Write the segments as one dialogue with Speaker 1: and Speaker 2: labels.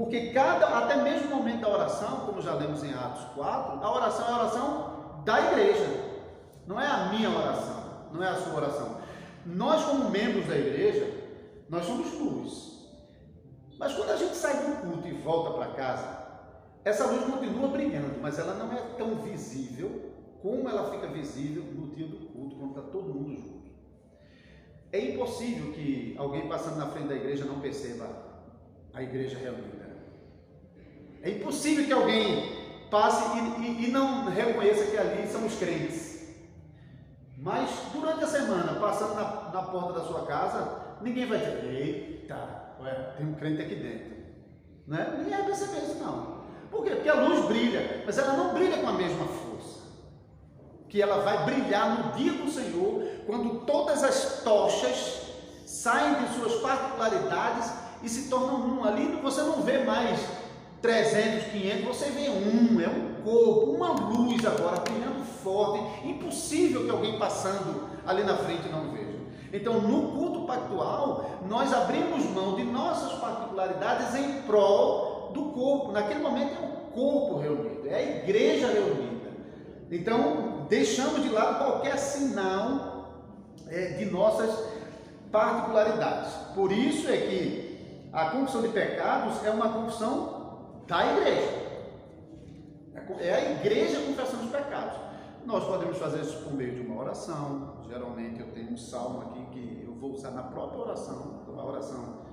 Speaker 1: Porque até mesmo o momento da oração, como já lemos em Atos 4, a oração é a oração da igreja. Não é a minha oração, não é a sua oração. Nós, como membros da igreja, nós somos luz. Mas quando a gente sai do culto e volta para casa, essa luz continua brilhando, mas ela não é tão visível como ela fica visível no dia do culto, quando está todo mundo junto. É impossível que alguém passando na frente da igreja não perceba a igreja reunida. É impossível que alguém passe e não reconheça que ali são os crentes. Mas durante a semana, passando na porta da sua casa, ninguém vai dizer: eita, tem um crente aqui dentro. Né? Ninguém vai perceber isso, não. Por quê? Porque a luz brilha, mas ela não brilha com a mesma força. Que ela vai brilhar no dia do Senhor, quando todas as tochas saem de suas particularidades e se tornam um. Ali você não vê mais 300, 500, você vê é um corpo, uma luz agora brilhando forte. Impossível que alguém passando ali na frente não veja. Então, no culto pactual, nós abrimos mão de nossas particularidades em prol do corpo. Naquele momento é o corpo reunido, é a igreja reunida. Então, deixamos de lado qualquer sinal de nossas particularidades. Por isso é que a confissão de pecados é uma confissão da igreja. É a igreja confessando os pecados. Nós podemos fazer isso por meio de uma oração. Geralmente eu tenho um salmo aqui que eu vou usar na própria oração. A oração,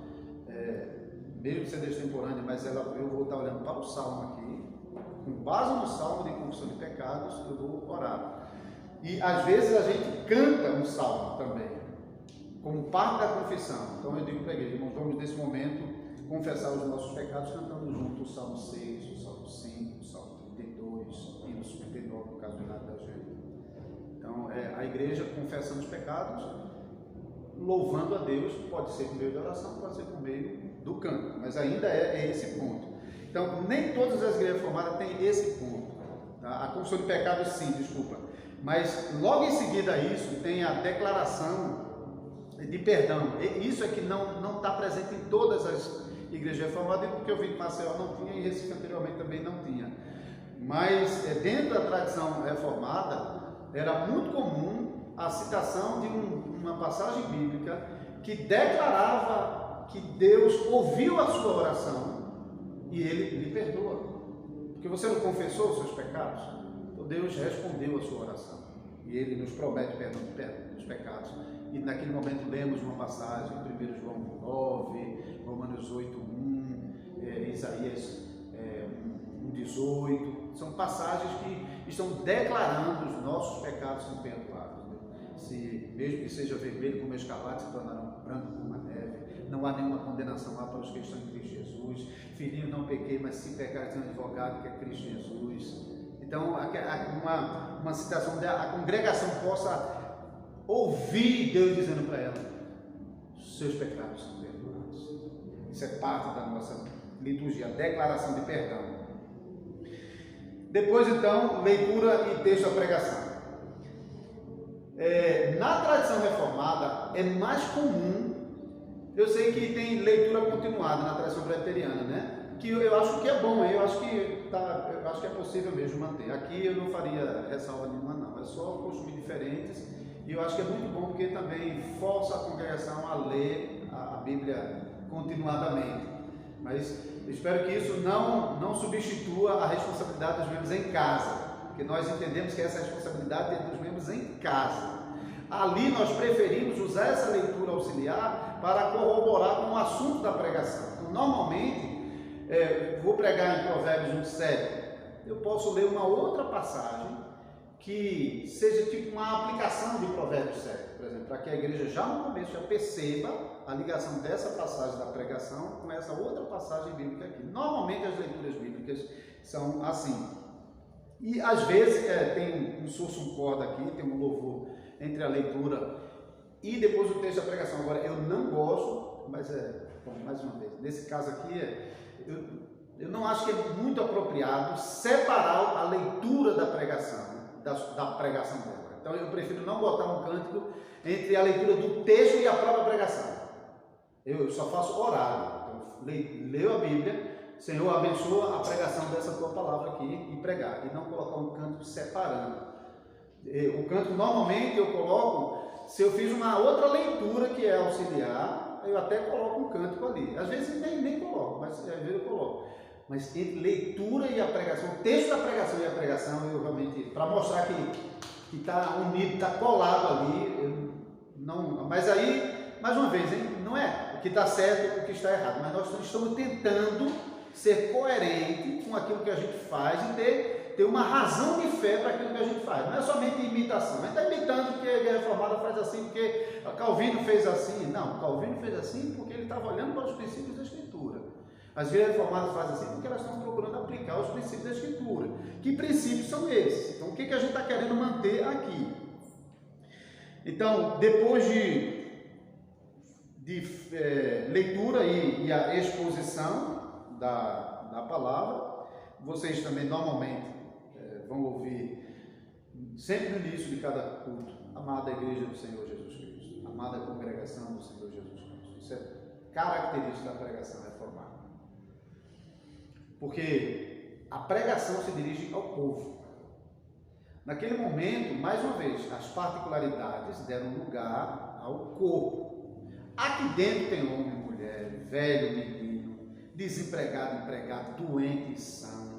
Speaker 1: mesmo sendo extemporânea, mas eu vou estar olhando para o salmo aqui. Com base no salmo de confissão de pecados, eu vou orar. E às vezes a gente canta um salmo também, como parte da confissão. Então eu digo para a igreja: irmãos, vamos nesse momento confessar os nossos pecados cantando junto o Salmo 6, o Salmo 5, o Salmo 32 e o 59, no caso do Renato da gente. Então a igreja confessando os pecados, louvando a Deus, pode ser por meio da oração, pode ser por meio do canto, mas ainda é esse ponto. Então, nem todas as igrejas formadas têm esse ponto. Tá? A confissão de pecados, sim, desculpa. Mas logo em seguida a isso, tem a declaração de perdão. Isso é que não está presente em todas as igrejas reformadas, porque eu vi que Maceió não tinha e Recife anteriormente também não tinha. Mas dentro da tradição reformada, era muito comum a citação de uma passagem bíblica que declarava que Deus ouviu a sua oração e Ele lhe perdoa. Porque você não confessou os seus pecados? Então Deus respondeu a sua oração. E Ele nos promete perdão dos pecados. E naquele momento lemos uma passagem, 1 João 9, Romanos 8:1, Isaías 1:18. São passagens que estão declarando os nossos pecados são perdoados. Se mesmo que seja vermelho como escarlate, se tornarão branco como a neve. Não há nenhuma condenação lá para os que estão em Cristo Jesus. Filhinho, não pequei, mas se pecar, tem um advogado que é Cristo Jesus. Então, uma citação onde a congregação possa ouvir Deus dizendo para ela: seus pecados são perdoados. Isso é parte da nossa liturgia, a declaração de perdão. Depois, então, leitura e texto da pregação. Na tradição reformada é mais comum. Eu sei que tem leitura continuada na tradição presbiteriana, né? Que eu acho que é bom, eu acho que é possível mesmo manter. Aqui eu não faria ressalva nenhuma, não. É só costumes diferentes. E eu acho que é muito bom porque também força a congregação a ler a Bíblia continuadamente. Mas eu espero que isso não substitua a responsabilidade dos membros em casa. Porque nós entendemos que essa responsabilidade é dos membros em casa. Ali nós preferimos usar essa leitura auxiliar para corroborar com o assunto da pregação. Então, normalmente, vou pregar em Provérbios 1:7, eu posso ler uma outra passagem que seja tipo uma aplicação de Provérbios 7, por exemplo, para que a igreja já no começo já perceba a ligação dessa passagem da pregação com essa outra passagem bíblica aqui. Normalmente as leituras bíblicas são assim. E às vezes tem um sursum corda aqui, tem um louvor entre a leitura e depois o texto da pregação. Agora, eu não gosto, mas bom, mais uma vez, nesse caso aqui, eu não acho que é muito apropriado separar a leitura da pregação, da pregação dela. Então, eu prefiro não botar um cântico entre a leitura do texto e a própria pregação. Eu só faço horário. Então, leio a Bíblia, Senhor, abençoa a pregação dessa tua palavra aqui e pregar, e não colocar um canto separando. O canto, normalmente, eu coloco, se eu fiz uma outra leitura que é auxiliar, eu até coloco um cântico ali. Às vezes nem coloco, mas às vezes eu coloco. Mas entre leitura e a pregação, o texto da pregação e a pregação, eu realmente, para mostrar que está unido, está colado ali, mas aí, mais uma vez, hein, não é o que está certo e o que está errado, mas nós estamos tentando ser coerente com aquilo que a gente faz e ter uma razão de fé para aquilo que a gente faz. Não é somente imitação. A gente está imitando porque a Igreja Reformada faz assim, porque Calvino fez assim. Não, Calvino fez assim porque ele estava olhando para os princípios da Escritura. As Igrejas Reformadas fazem assim porque elas estão procurando aplicar os princípios da Escritura. Que princípios são esses? Então, o que a gente está querendo manter aqui? Então, depois de leitura e a exposição da palavra, vocês também normalmente vão ouvir sempre no início de cada culto: amada Igreja do Senhor Jesus Cristo, amada congregação do Senhor Jesus Cristo. Isso é característica da pregação reformada, porque a pregação se dirige ao povo. Naquele momento, mais uma vez, as particularidades deram lugar ao corpo. Aqui dentro tem homem, mulher, velho, menino, desempregado, empregado, doente e são,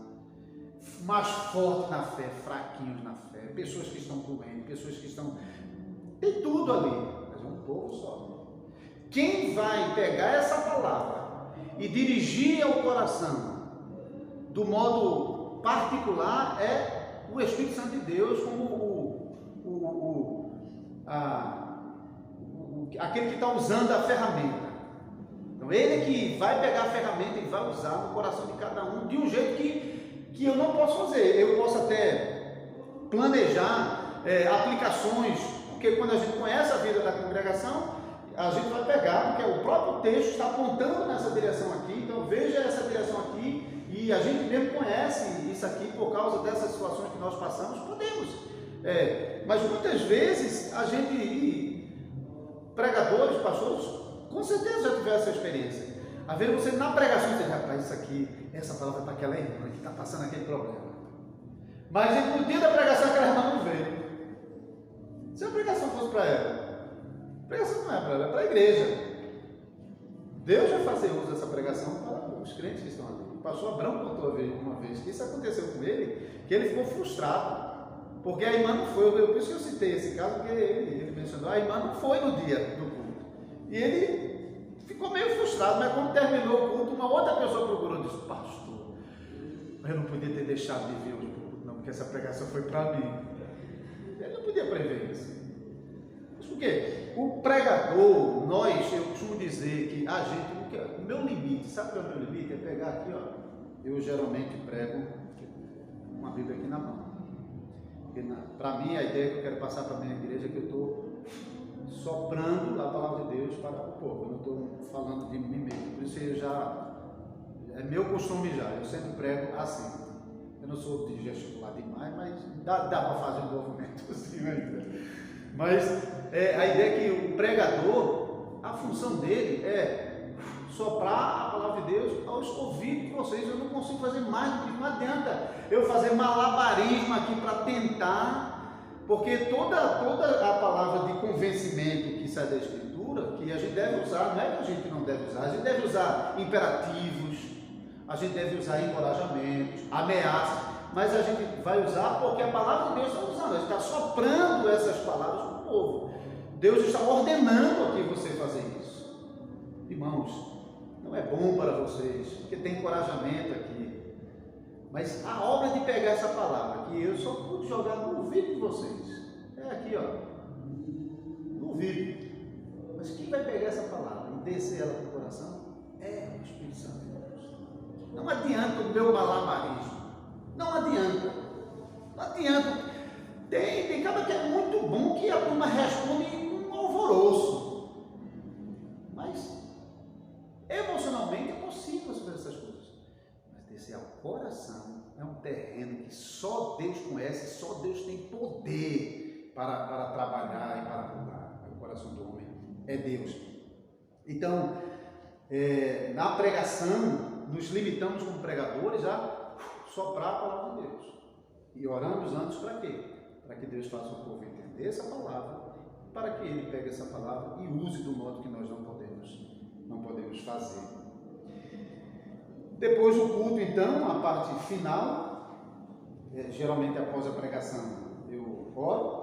Speaker 1: mais forte na fé, fraquinhos na fé, pessoas que estão doentes, pessoas que estão... Tem tudo ali, mas é um povo só. Quem vai pegar essa palavra e dirigir ao coração do modo particular é o Espírito Santo de Deus, como aquele que está usando a ferramenta. Então ele que vai pegar a ferramenta e vai usar no coração de cada um de um jeito que eu não posso fazer. Eu posso até planejar aplicações, porque quando a gente conhece a vida da congregação, a gente vai pegar, porque o próprio texto está apontando nessa direção aqui. Então veja essa direção aqui, e a gente mesmo conhece isso aqui por causa dessas situações que nós passamos. Podemos, mas muitas vezes a gente, pregadores, pastores, com certeza já tiveram essa experiência. Às vezes você na pregação você diz: rapaz, isso aqui, essa palavra é para aquela irmã que está passando aquele problema. Mas no dia da pregação aquela irmã não veio. Se a pregação fosse para ela, a pregação não é para ela, é para a igreja. Deus vai fazer uso dessa pregação para os crentes que estão ali. O pastor Abraão contou uma vez que isso aconteceu com ele, que ele ficou frustrado, porque a irmã não foi. Por isso que eu citei esse caso, porque ele mencionou: a irmã não foi no dia do culto. E ele ficou meio frustrado, mas quando terminou o culto, uma outra pessoa procurou e disse: pastor, eu não podia ter deixado de vir hoje para o culto, não, porque essa pregação foi para mim. Ele não podia prever isso. Mas por quê? O pregador, eu costumo dizer que a gente, o meu limite, sabe qual é o meu limite? É pegar aqui, ó. Eu geralmente prego uma Bíblia aqui na mão. Para mim, a ideia que eu quero passar para a minha igreja é que eu estou soprando a palavra de Deus para o povo. Eu não estou falando de mim mesmo. Por isso é meu costume já. Eu sempre prego assim. Eu não sou de gesticular demais, mas dá para fazer um movimento assim ainda. Mas a ideia é que o pregador, a função dele é soprar a palavra de Deus aos ouvidos de vocês. Eu não consigo fazer mais do que não adianta eu fazer malabarismo aqui para tentar, porque toda a palavra de convencimento que sai da Escritura, que a gente deve usar, não é que a gente não deve usar, a gente deve usar imperativos, a gente deve usar encorajamentos, ameaças, mas a gente vai usar porque a palavra de Deus está usando, a gente está soprando essas palavras para o povo. Deus está ordenando aqui você fazer isso. Irmãos, não é bom para vocês, porque tem encorajamento aqui. Mas a obra de pegar essa palavra, que eu só pude jogar no ouvido de vocês, é aqui, ó, no ouvido. Mas quem vai pegar essa palavra e descer ela para o coração é o Espírito Santo de Deus. Não adianta o meu malabarismo. Não adianta. Não adianta. Tem cara que é muito bom que a turma responde com um alvoroço. Mas emocionalmente é possível fazer essas coisas. Mas descer ao coração é um terreno que só Deus conhece, só Deus tem poder para trabalhar e para mudar. O coração do homem é Deus. Então, na pregação, nos limitamos como pregadores a soprar a palavra de Deus. E oramos antes para quê? Para que Deus faça o povo entender essa palavra, para que ele pegue essa palavra e use do modo que nós não podemos fazer. Depois do culto, então, a parte final, geralmente após a pregação, eu oro.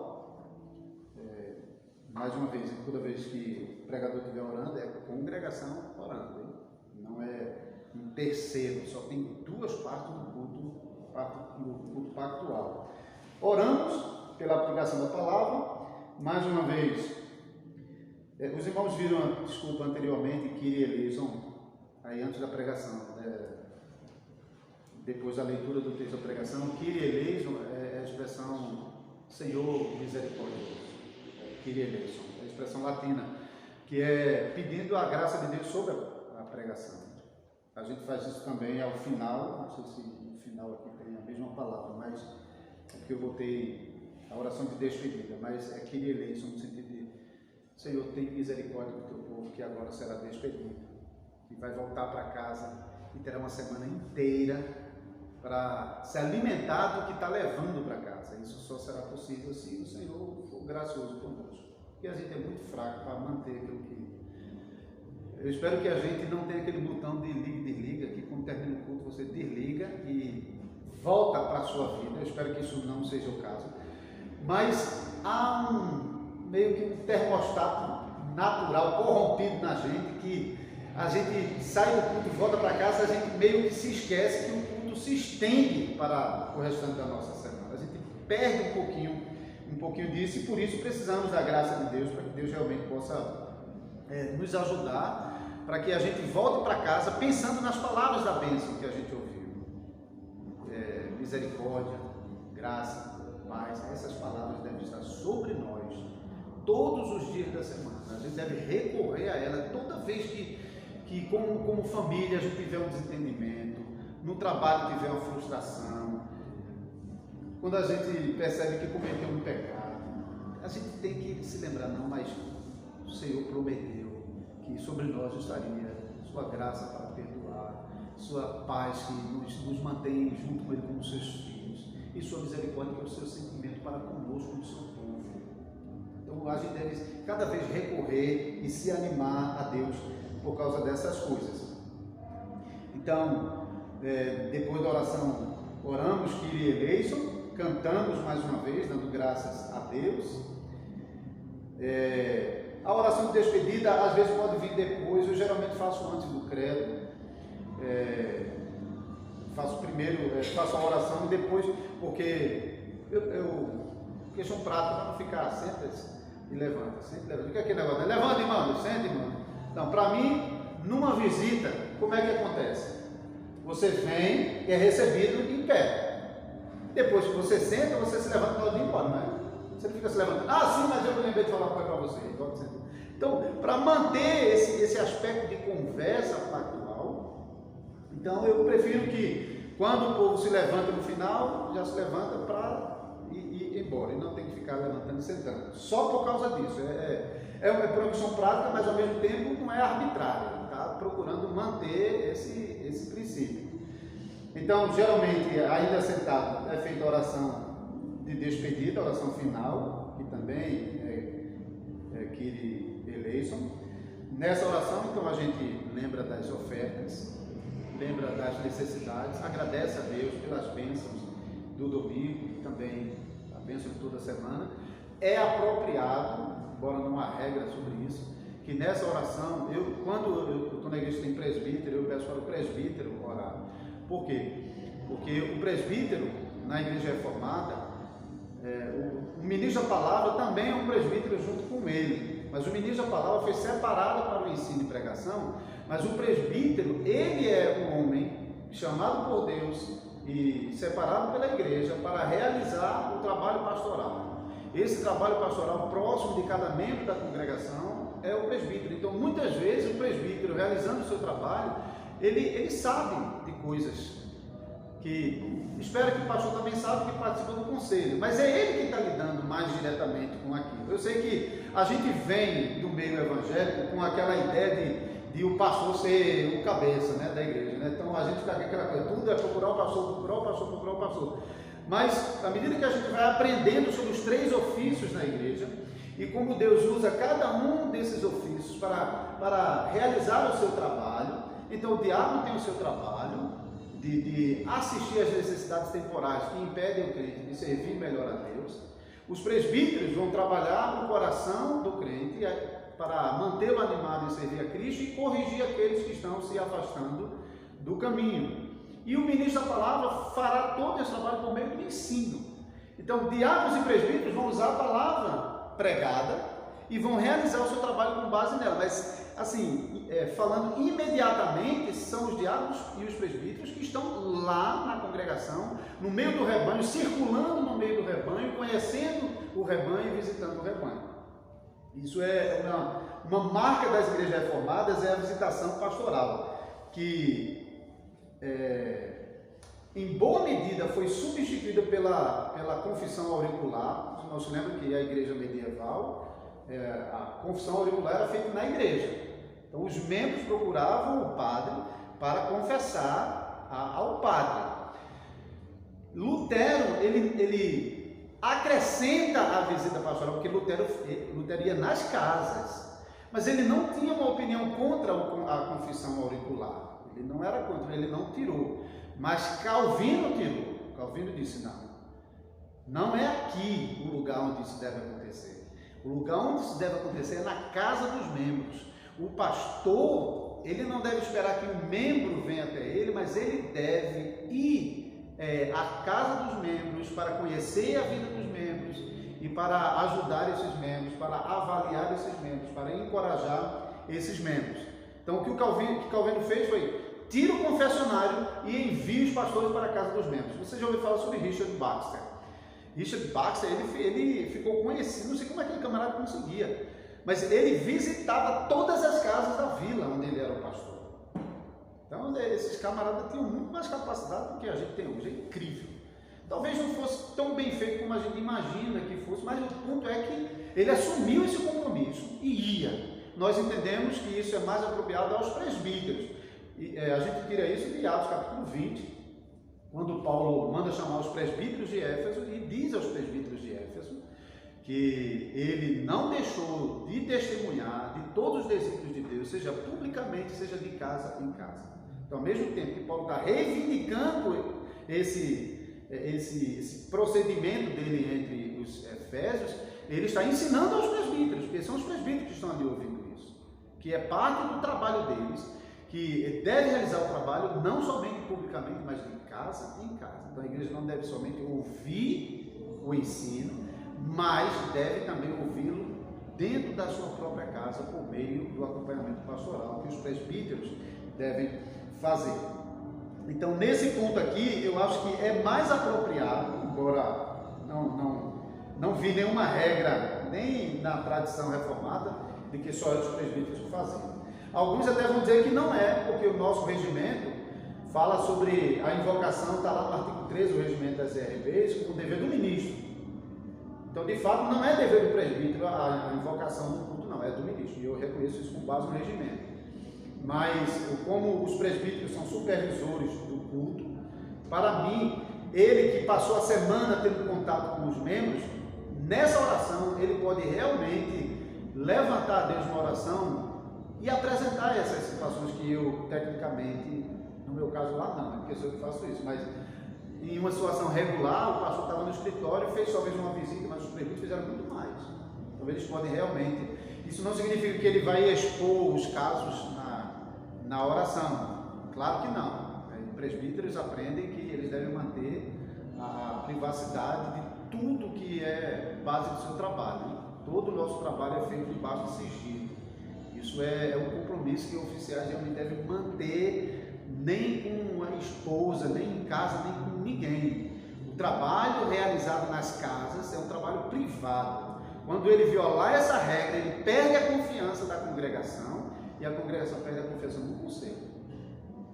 Speaker 1: Mais uma vez, toda vez que o pregador estiver orando, é a congregação orando, hein? Não é um terceiro, só tem duas partes no culto pactual. Oramos pela aplicação da palavra. Mais uma vez, os irmãos viram, desculpa, anteriormente, Kyrie eleison, aí antes da pregação, depois da leitura do texto da pregação, Kyrie eleison é a expressão Senhor misericordioso. Kyrie eleison, é a expressão latina, que é pedindo a graça de Deus sobre a pregação. A gente faz isso também ao final, não sei se no final aqui tem a mesma palavra, mas é porque eu botei a oração de despedida, mas é Kyrie eleison no sentido de Senhor, tem misericórdia do teu povo que agora será despedido, que vai voltar para casa e terá uma semana inteira para se alimentar do que está levando para casa. Isso só será possível se o Senhor for gracioso conosco, porque a gente é muito fraco para manter aquilo que... Eu espero que a gente não tenha aquele botão de liga e desliga, que quando termina o culto você desliga e volta para a sua vida. Eu espero que isso não seja o caso, mas há meio que um termostato natural corrompido na gente, que a gente sai do culto e volta para casa, a gente meio que se esquece que o culto se estende para o restante da nossa semana. A gente perde um pouquinho disso, e por isso precisamos da graça de Deus, para que Deus realmente possa nos ajudar, para que a gente volte para casa pensando nas palavras da bênção que a gente ouviu. Misericórdia, graça, paz, essas palavras devem estar sobre nós todos os dias da semana. A gente deve recorrer a ela toda vez que como família a gente tiver um desentendimento, no trabalho tiver uma frustração, quando a gente percebe que cometeu um pecado, a gente tem que se lembrar, não, mas o Senhor prometeu que sobre nós estaria sua graça para perdoar, sua paz que nos mantém junto com Ele como seus filhos, e sua misericórdia que é o seu sentimento para conosco como seu povo. Então a gente deve cada vez recorrer e se animar a Deus por causa dessas coisas. Então, depois da oração, oramos Kyrie eleison, cantamos mais uma vez, dando graças a Deus. A oração de despedida às vezes pode vir depois. Eu geralmente faço antes do credo, faço a oração e depois, porque eu questão prática, para não ficar sempre e levanta, sempre levanta. O que é aquele negócio? Levanta, irmão, senta, irmão. Então, para mim, numa visita, como é que acontece? Você vem e é recebido em pé. Depois que você senta, você se levanta para ir embora, não é? Você fica se levantando. Ah, sim, mas eu me lembrei de falar uma coisa para você. Então, para manter esse aspecto de conversa pactual, então eu prefiro que quando o povo se levanta no final, já se levanta para ir embora. E não tem que ficar levantando e sentando. Só por causa disso. É uma questão prática, mas ao mesmo tempo não é arbitrária. Está procurando manter esse princípio. Então, geralmente, ainda sentado, é feita a oração de despedida, a oração final, que também é Kyrie eleison. Nessa oração, então, a gente lembra das ofertas, lembra das necessidades, agradece a Deus pelas bênçãos do domingo e também a bênção de toda a semana. É apropriado, embora não há regra sobre isso, que nessa oração, quando eu estou na igreja que tem presbítero, eu peço para o presbítero orar. Por quê? Porque o presbítero, na igreja reformada, o ministro da palavra também é um presbítero junto com ele, mas o ministro da palavra foi separado para o ensino e pregação, mas o presbítero, ele é um homem chamado por Deus e separado pela igreja para realizar o trabalho pastoral. Esse trabalho pastoral próximo de cada membro da congregação é o presbítero. Então, muitas vezes, o presbítero, realizando o seu trabalho, ele sabe de coisas que espero que o pastor também saiba, que participa do conselho, mas é ele que está lidando mais diretamente com aquilo. Eu sei que a gente vem do meio evangélico com aquela ideia de o pastor ser o cabeça, né, da igreja, né? Então a gente fica com aquela coisa, tudo é procurar o pastor, procurar o pastor, procurar o pastor. Mas à medida que a gente vai aprendendo sobre os 3 ofícios na igreja e como Deus usa cada um desses ofícios para realizar o seu trabalho, então o diabo tem o seu trabalho de assistir às necessidades temporais que impedem o crente de servir melhor a Deus. Os presbíteros vão trabalhar o coração do crente para mantê-lo animado em servir a Cristo e corrigir aqueles que estão se afastando do caminho. E o ministro da palavra fará todo esse trabalho por meio do ensino. Então, diáconos e presbíteros vão usar a palavra pregada e vão realizar o seu trabalho com base nela. Mas, assim, falando imediatamente, são os diáconos e os presbíteros que estão lá na congregação, no meio do rebanho, circulando no meio do rebanho, conhecendo o rebanho e visitando o rebanho. Isso é uma marca das igrejas reformadas, é a visitação pastoral, que em boa medida foi substituída pela confissão auricular. Não se lembra que a igreja medieval, a confissão auricular era feita na igreja. Então os membros procuravam o padre para confessar ao padre. Lutero, ele acrescenta a visita pastoral, porque Lutero ia nas casas, mas ele não tinha uma opinião contra a confissão auricular, ele não era contra, ele não tirou, mas Calvino tirou. Calvino disse, não é aqui o lugar onde isso deve acontecer, o lugar onde isso deve acontecer é na casa dos membros. O pastor, ele não deve esperar que o membro venha até ele, mas ele deve ir a casa dos membros para conhecer a vida dos membros e para ajudar esses membros, para avaliar esses membros, para encorajar esses membros. Então o que Calvino fez foi: tira o confessionário e envia os pastores para a casa dos membros. Você já ouviu falar sobre Richard Baxter? Richard Baxter, ele ficou conhecido, não sei como aquele camarada conseguia, mas ele visitava todas as casas da vila onde ele era o pastor. Então, esses camaradas tinham muito mais capacidade do que a gente tem hoje, é incrível. Talvez não fosse tão bem feito como a gente imagina que fosse, mas o ponto é que ele assumiu esse compromisso e ia. Nós entendemos que isso é mais apropriado aos presbíteros. E, a gente tira isso de Atos capítulo 20, quando Paulo manda chamar os presbíteros de Éfeso e diz aos presbíteros de Éfeso que ele não deixou de testemunhar de todos os desígnios de Deus, seja publicamente, seja de casa em casa. Então, ao mesmo tempo que Paulo está reivindicando esse procedimento dele entre os efésios, ele está ensinando aos presbíteros, porque são os presbíteros que estão ali ouvindo isso, que é parte do trabalho deles, que deve realizar o trabalho não somente publicamente, mas de casa em casa. Então a igreja não deve somente ouvir o ensino, mas deve também ouvi-lo dentro da sua própria casa, por meio do acompanhamento pastoral que os presbíteros devem fazer. Então, nesse ponto aqui, eu acho que é mais apropriado, embora não vi nenhuma regra, nem na tradição reformada, de que só os presbíteros que faziam. Alguns até vão dizer que não é, porque o nosso regimento fala sobre a invocação, está lá no artigo 13 do regimento das RBs, como dever do ministro. Então, de fato, não é dever do presbítero a invocação do culto, não, é do ministro, e eu reconheço isso com base no regimento. Mas, como os presbíteros são supervisores do culto, para mim, ele que passou a semana tendo contato com os membros, nessa oração, ele pode realmente levantar a Deus uma oração e apresentar essas situações que eu, tecnicamente, no meu caso lá não, porque sou eu que faço isso, mas em uma situação regular, o pastor estava no escritório, fez talvez uma visita, mas os presbíteros fizeram muito mais. Então eles podem realmente, isso não significa que ele vai expor os casos na oração, claro que não. Presbíteros aprendem que eles devem manter a privacidade de tudo que é base do seu trabalho. Todo o nosso trabalho é feito debaixo de sigilo. Isso é um compromisso que oficiais realmente devem manter, nem com a esposa, nem em casa, nem com ninguém. O trabalho realizado nas casas é um trabalho privado. Quando ele violar essa regra, ele perde a confiança da congregação e a congregação perde a confiança no conselho.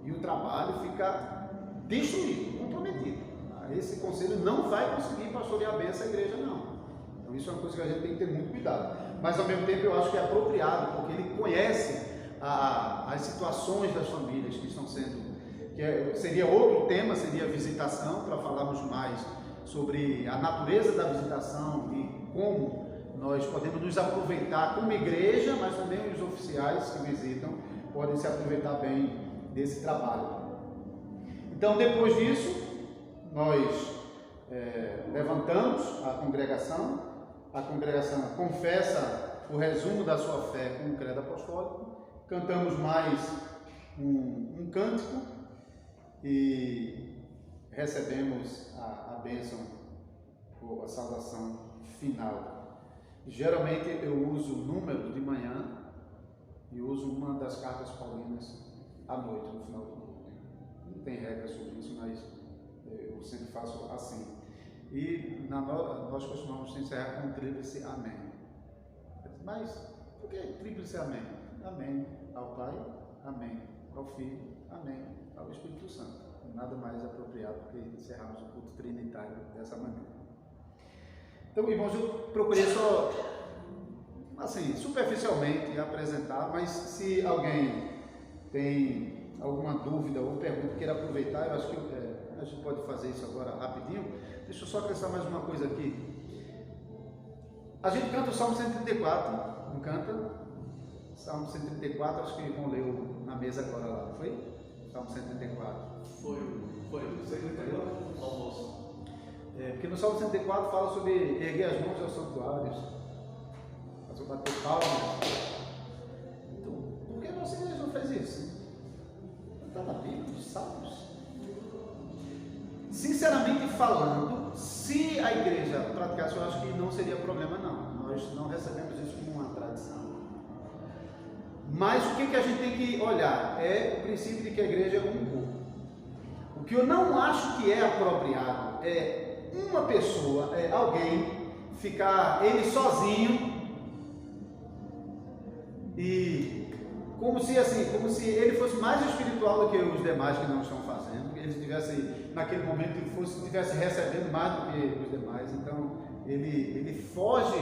Speaker 1: E o trabalho fica destruído, comprometido. Esse conselho não vai conseguir pastorear bem essa igreja, não. Então isso é uma coisa que a gente tem que ter muito cuidado. Mas ao mesmo tempo eu acho que é apropriado, porque ele conhece as situações das famílias que estão sendo, seria outro tema, seria visitação, para falarmos mais sobre a natureza da visitação e como nós podemos nos aproveitar como igreja, mas também os oficiais que visitam podem se aproveitar bem desse trabalho. Então, depois disso, nós levantamos a congregação confessa o resumo da sua fé com o credo apostólico, cantamos mais um cântico e recebemos a bênção ou a saudação final. Geralmente eu uso números de manhã e uso uma das cartas paulinas à noite, no final do culto. Não tem regra sobre isso, mas eu sempre faço assim. E nós costumamos encerrar com um tríplice amém. Mas por que tríplice amém? Amém ao Pai, amém ao Filho, amém ao Espírito Santo. Nada mais apropriado que encerrarmos o culto trinitário dessa maneira. Então, irmãos, eu procurei só, assim, superficialmente apresentar, mas se alguém tem alguma dúvida ou pergunta, queira aproveitar, eu acho que a gente pode fazer isso agora rapidinho. Deixa eu só acrescentar mais uma coisa aqui. A gente canta o Salmo 134, não canta? Salmo 134, acho que vão ler na mesa agora lá, não foi? Salmo 134. Foi. 134, almoço. Porque no Salmo 134 fala sobre erguer as mãos aos santuários, fazer bater palmas. Então, por que você não fez isso? Está na Bíblia, nos Salmos. Sinceramente falando, se a igreja praticasse, eu acho que não seria problema não. Nós não recebemos isso como uma tradição. Mas o que a gente tem que olhar é o princípio de que a igreja é um corpo. O que eu não acho que é apropriado é uma pessoa, alguém, ficar ele sozinho e como se ele fosse mais espiritual do que os demais que não estão fazendo, ele estivesse naquele momento estivesse recebendo mais do que os demais. Então ele foge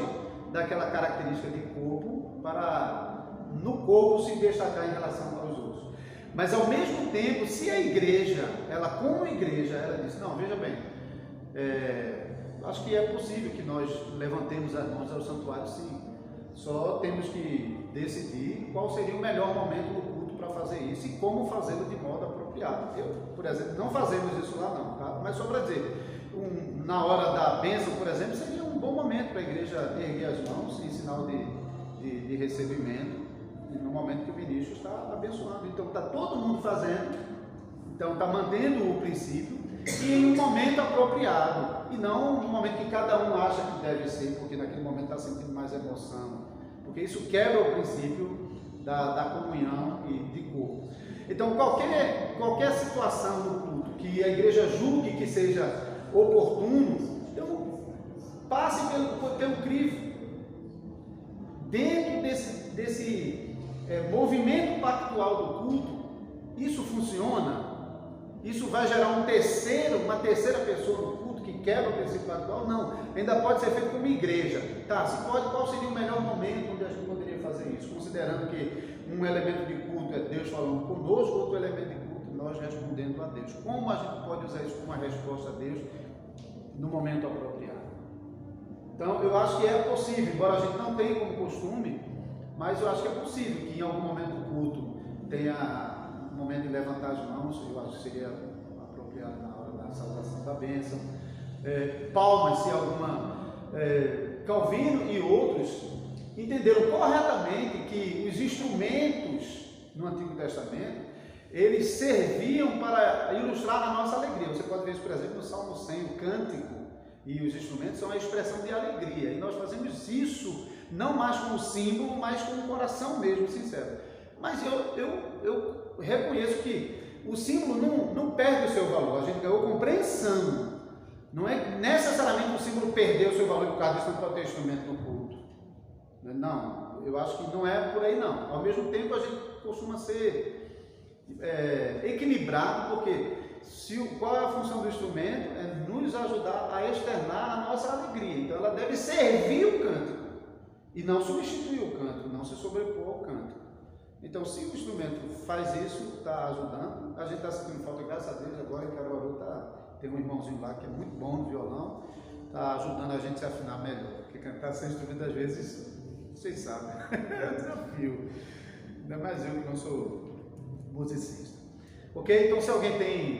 Speaker 1: daquela característica de corpo para no corpo se destacar em relação aos outros. Mas ao mesmo tempo, se a igreja, ela como igreja, ela diz, não, veja bem, acho que é possível que nós levantemos as mãos ao santuário, sim. Só temos que decidir qual seria o melhor momento do culto para fazer isso e como fazê-lo de modo apropriado. Eu, por exemplo, não fazemos isso lá não, tá? Mas só para dizer, na hora da bênção, por exemplo, seria um bom momento para a igreja erguer as mãos em sinal de recebimento, no momento que o ministro está abençoando. Então está todo mundo fazendo, então está mantendo o princípio e em um momento apropriado, e não no momento que cada um acha que deve ser, porque naquele momento está sentindo mais emoção, porque isso quebra o princípio da comunhão e de corpo. Então qualquer situação no culto que a igreja julgue que seja oportuno, então passe pelo crivo. Dentro desse movimento pactual do culto, isso funciona? Isso vai gerar uma terceira pessoa no culto que quebra o princípio pactual? Não, ainda pode ser feito como igreja. Tá, se pode, qual seria o melhor momento onde a gente poderia fazer isso? Considerando que um elemento de culto é Deus falando conosco, outro elemento de culto nós respondendo a Deus. Como a gente pode usar isso como uma resposta a Deus no momento apropriado? Então, eu acho que é possível, embora a gente não tenha como costume, mas eu acho que é possível que em algum momento do culto tenha um momento de levantar as mãos. Eu acho que seria apropriado na hora da saudação da bênção. Palmas, se alguma. Calvino e outros entenderam corretamente que os instrumentos no Antigo Testamento, eles serviam para ilustrar a nossa alegria. Você pode ver isso, por exemplo, no Salmo 100, o cântico e os instrumentos são a expressão de alegria. E nós fazemos isso não mais como símbolo, mas com o coração mesmo, sincero. Mas eu reconheço que o símbolo não perde o seu valor. A gente ganhou compreensão. Não é necessariamente o símbolo perder o seu valor por causa disso não pode ter instrumento no culto. Não, eu acho que não é por aí não. Ao mesmo tempo a gente costuma ser equilibrado, porque qual é a função do instrumento? É nos ajudar a externar a nossa alegria. Então ela deve servir o cântico e não substituir o cântico, não se sobrepor ao cântico. Então, se o instrumento faz isso, está ajudando, a gente está sentindo falta, graças a Deus, agora em Caruaru tem um irmãozinho lá que é muito bom no violão, está ajudando a gente a se afinar melhor, porque cantar sem instrumento às vezes, vocês sabem, é um desafio, ainda mais eu que não sou musicista. Ok? Então, se alguém tem